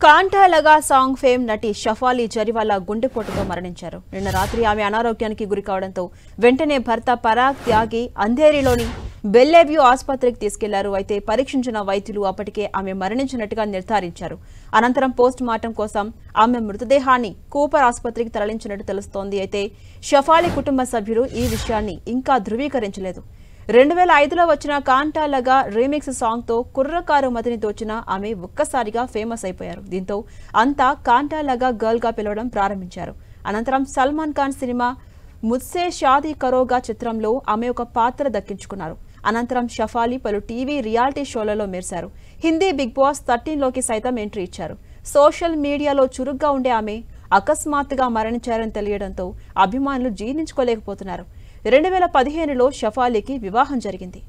కాంటాలగా song fame నటి షఫాలి జరివాలా గుండెపోటుతో మరణించారు. నిన్న రాత్రి ఆమె అనారోగ్యానికి గురి కావడంతో వెంటనే భర్త పరాగ్ త్యాగి అంధేరిలోని బెల్లేవ్యూ ఆసుపత్రికి తీసుకెళ్లారు. అయితే పరీక్షించిన వైద్యులు అప్పటికే ఆమె మరణించినట్టుగా నిర్ధారించారు. అనంతరం పోస్ట్ మార్టం కోసం ఆమె మృతదేహాన్ని కూపర్ ఆసుపత్రికి తరలించినట్టు తెలుస్తోంది. అయితే షఫాలి కుటుంబ సభ్యులు ఈ విషయాన్ని ఇంకా ధృవీకరించలేదు. 2005లో వచ్చిన కాంటాలగా రీమిక్స్ సాంగ్ తో కుర్రకారు మతిని తోచిన ఆమె ఒక్కసారిగా ఫేమస్ అయిపోయారు. దీంతో అంతా కాంటాలగా గర్ల్ గా పిలవడం ప్రారంభించారు. అనంతరం సల్మాన్ ఖాన్ సినిమా ముజ్సే షాదీ కరోగా చిత్రంలో ఆమె ఒక పాత్ర దక్కించుకున్నారు. అనంతరం షఫాలి పలు టీవీ రియాలిటీ షోలలో మెరిశారు. హిందీ బిగ్ బాస్ 13లోకి సైతం ఎంట్రీ ఇచ్చారు. సోషల్ మీడియాలో చురుగ్గా ఉండే ఆమె అకస్మాత్తుగా మరణించారని తెలియడంతో అభిమానులు జీర్ణించుకోలేకపోతున్నారు. 2015లో షఫాలీకి వివాహం జరిగింది.